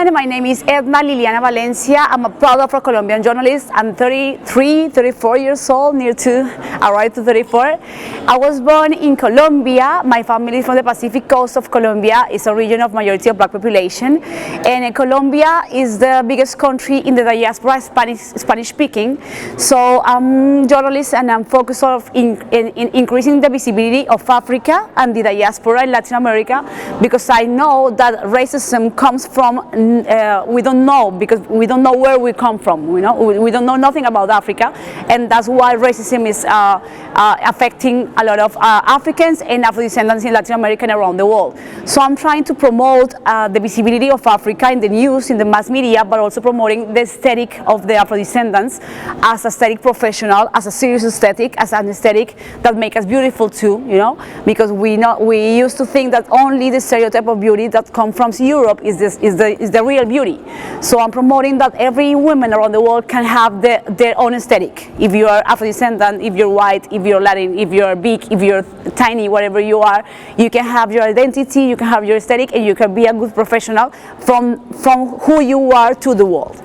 everyone, my name is Edna Liliana Valencia. I'm a proud Afro-Colombian journalist. I'm 33, 34 years old, near to arrive to 34. I was born in Colombia. My family is from the Pacific coast of Colombia. It's a region of majority of black population. And Colombia is the biggest country in the diaspora, Spanish speaking. So I'm a journalist and I'm focused on increasing the visibility of Africa and the diaspora in Latin America, because I know that racism comes from, we don't know, because we don't know where we come from, we don't know nothing about Africa, and that's why racism is affecting a lot of Africans and Afro-descendants in Latin America and around the world. So I'm trying to promote the visibility of Africa in the news, in the mass media, but also promoting the aesthetic of the Afro-descendants as aesthetic professional, as a serious aesthetic, as an aesthetic that makes us beautiful too, because we used to think that only the stereotype of beauty that comes from Europe is the real beauty. So I'm promoting that every woman around the world can have their own aesthetic. If you are Afro-descendant, if you're white, if you're Latin, if you're big, if you're tiny, whatever you are, you can have your identity, you can have your aesthetic, and you can be a good professional from who you are to the world.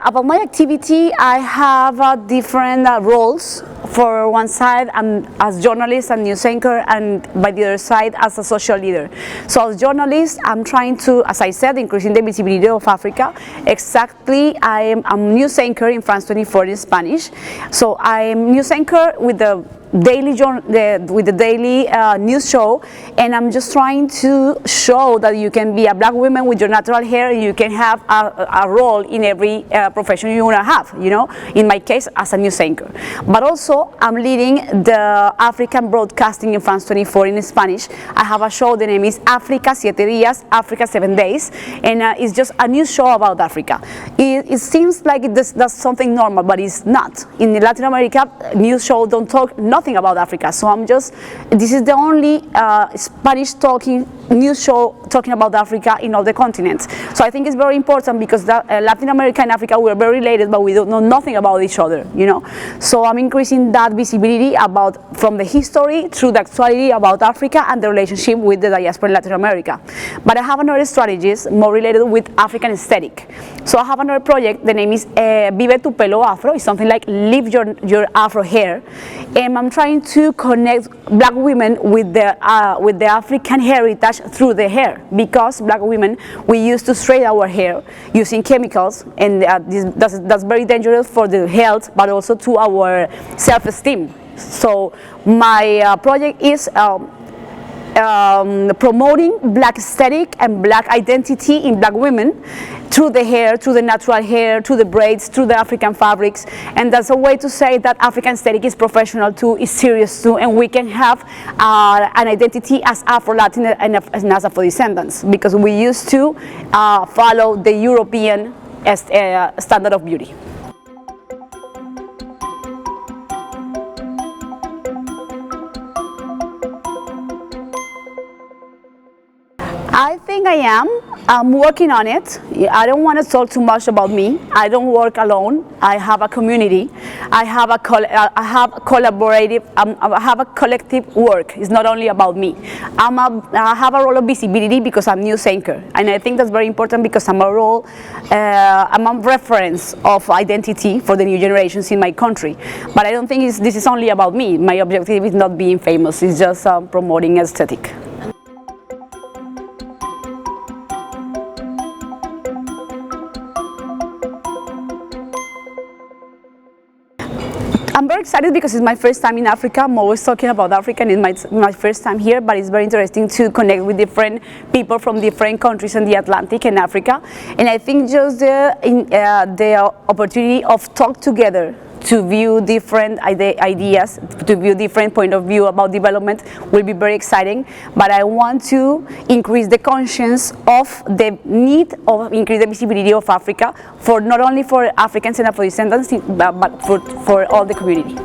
About my activity, I have different roles. For one side, I'm as journalist and news anchor, and by the other side, as a social leader. So as journalist, I'm trying to, as I said, increasing the visibility of Africa. Exactly, I'm news anchor in France 24 in Spanish. So I'm news anchor with the daily news show, and I'm just trying to show that you can be a black woman with your natural hair. You can have a role in every profession you want to have, in my case as a news anchor. But also I'm leading the African broadcasting in France 24 in Spanish. I have a show, the name is Africa 7 días, Africa 7 days, and it's just a news show about Africa. It seems like that's something normal, but it's not. In Latin America, news shows don't talk nothing about Africa, so this is the only Spanish talking news show talking about Africa in all the continents. So I think it's very important, because Latin America and Africa, we're very related, but we don't know nothing about each other, So I'm increasing that visibility from the history through the actuality about Africa and the relationship with the diaspora in Latin America. But I have another strategist more related with African aesthetic. So I have another project, the name is Vive tu pelo afro. It's something like live your afro hair, and I'm trying to connect black women with the African heritage through the hair, because black women, we used to straighten our hair using chemicals, and that's very dangerous for the health, but also to our self-esteem. So my project is promoting black aesthetic and black identity in black women through the hair, through the natural hair, through the braids, through the African fabrics. And that's a way to say that African aesthetic is professional too, is serious too, and we can have an identity as Afro-Latin and as Afro-descendants, because we used to follow the European standard of beauty. I think I am. I'm working on it. I don't want to talk too much about me. I don't work alone. I have a community. I have a collective work. It's not only about me. I have a role of visibility because I'm news anchor, and I think that's very important, because I'm a reference of identity for the new generations in my country. But I don't think this is only about me. My objective is not being famous. It's just promoting aesthetic. I'm very excited because it's my first time in Africa. I'm always talking about Africa, and it's my first time here, but it's very interesting to connect with different people from different countries in the Atlantic and Africa. And I think just the opportunity of talk together to view different ideas, to view different point of view about development will be very exciting. But I want to increase the conscience of the need of increase the visibility of Africa, for not only for Africans and Afro-descendants, but for all the community.